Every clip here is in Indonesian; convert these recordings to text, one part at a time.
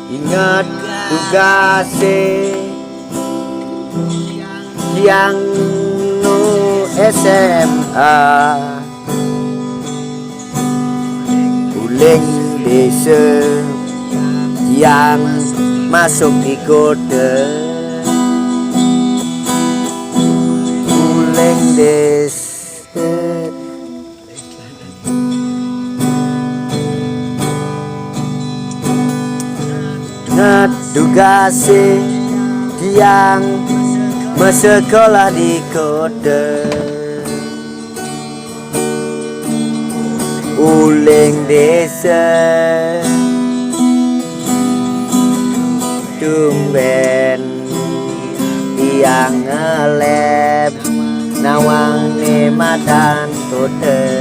Ingat tugasnya yang nu SMA uling desa yang masuk di kode uling desa ingat tugasnya yang bersekolah di kode uling desa tumben yang ngelep nawang nematan kode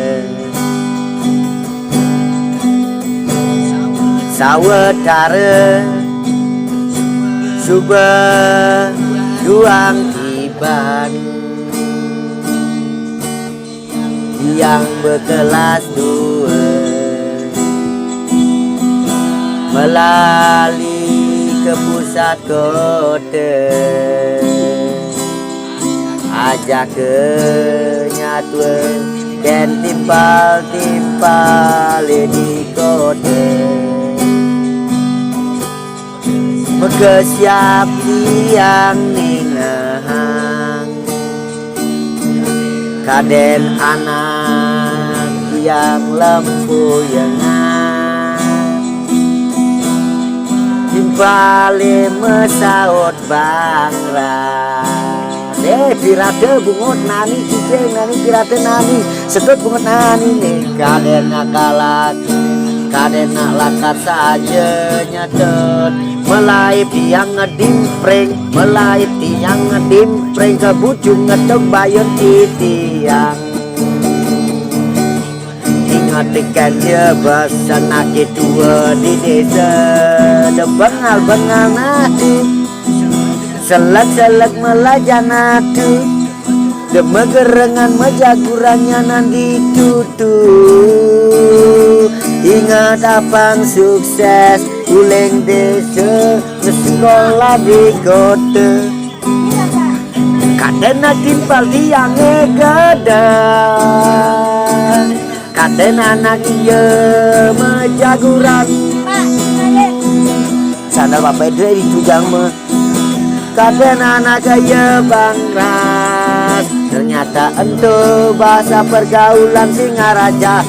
sawetara subah duang tiban yang berkelas dua melalui ke pusat kota ajak ke nyatuan dan timpal di kota Megesiap tiang ningahang kaden anak yang lempuyengan timpale mesaut bangra pirate bungut nani cicing nani pirate nani sedot bungut nani nih kaden ngakalak kaden lakat saja nyatet melaip tiang ngedimpreng melaip tiang ngedimpreng kebujung ngedem bayon titiang ingat ikan dia besanak dua di desa de bengal nadi selak melajan nadi de megerengan mejagurannya nanti tutu ingat apang sukses uling desa sekolah di kota kadena timpal tiang gedang kadena anak iya mejaguran sandal bapak Edre ditujang mah kadena anak iya bangras ternyata ento bahasa pergaulan Singaraja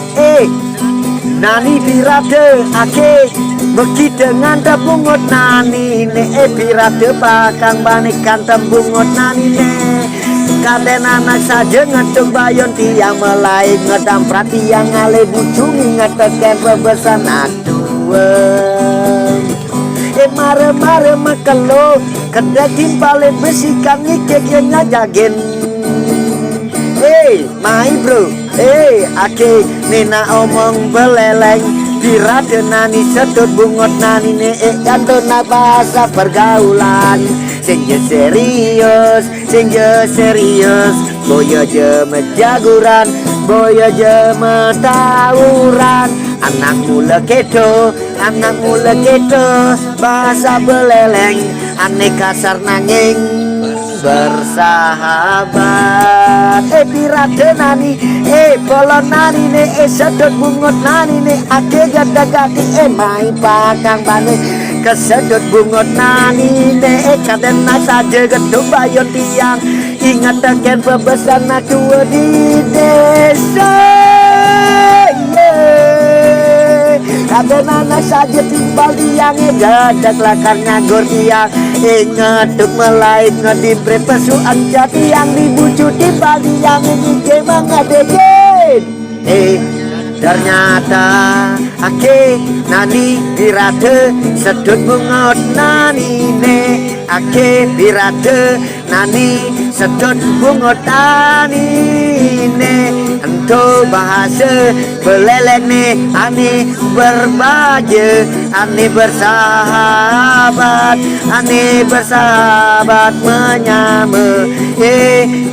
nani pirate ake beki dengan tembungut nani ne pirate pakang banikan tembungut nani ne kaden anak saja ngetung bayon tiang melai ngedam pratiang ngale bucungi ngeteken bebesan aduan mare makelo kedekin paling besikan ngikek ngajagen my bro ake nena omong beleleng pirate nani sedot bungot nani kantona bahasa pergaulan sing serius boyo je mejaguran boyo je metawuran anak mula keto bahasa beleleng aneh kasar nanging bersahabat pirate nani bolon nani sedot bungut nani ake gada-gadi main pakang bane kesedot bungut nani kadena saja gedung bayon tiang ingat teken pebesan aku di desa kadena saja timbal tiang gadak lakar nyagur tiang ingat tuk melain ngedimpre pesuan jati yang dibucu timbal tiang ngike mangadegen ternyata ake nani pirate sedut bungot nani ake pirate nani sedut bungot nani ento bahasa beleleng ani berbaje ani bersahabat menyama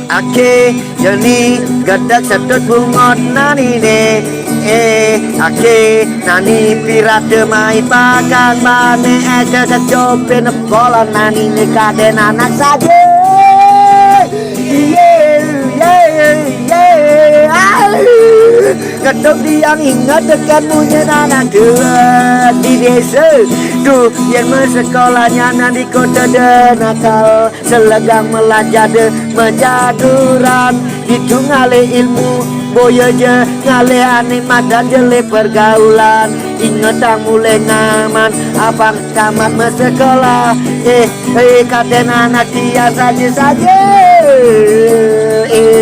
ake jeni gadak sedut bungot nani Ake nani pirate mai pakan mane eke kecopen pola nani nikaden anak saja. Ketuk yang ingat dekat punya anak dua di desa tuh yang sekolahnya nanti kota nakal selegang melajah de menjaduran itu ngale ilmu boya je ngale animat dan jele pergaulan ingat tak mulai ngaman abang tamat sekolah kaden anak dia saja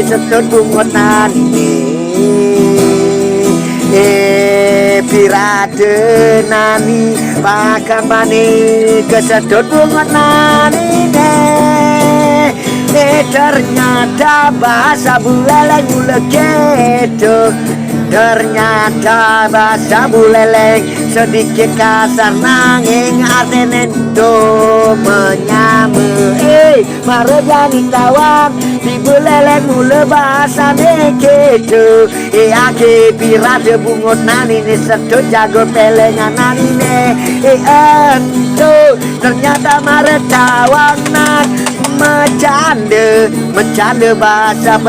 setut bungot nani pirate nani pakan bani kesedot bunga nani ternyata bahasa buleleng mulai gitu ternyata bahasa buleleng sedikit kasar nanging artene do menyamu marejani tawang di buleleng mulai bahasa gitu ake pirate bungot nani ne sedot jago pelengan nani ne ento ternyata maretawang nak Bercanda bahasa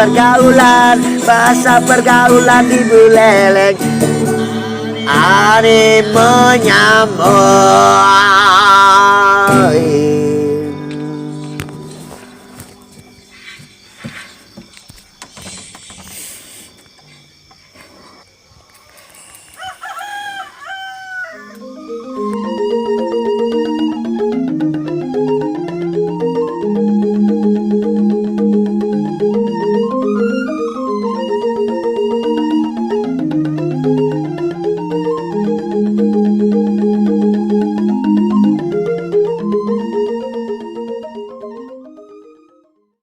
pergaulan di buleleng Ani menyambut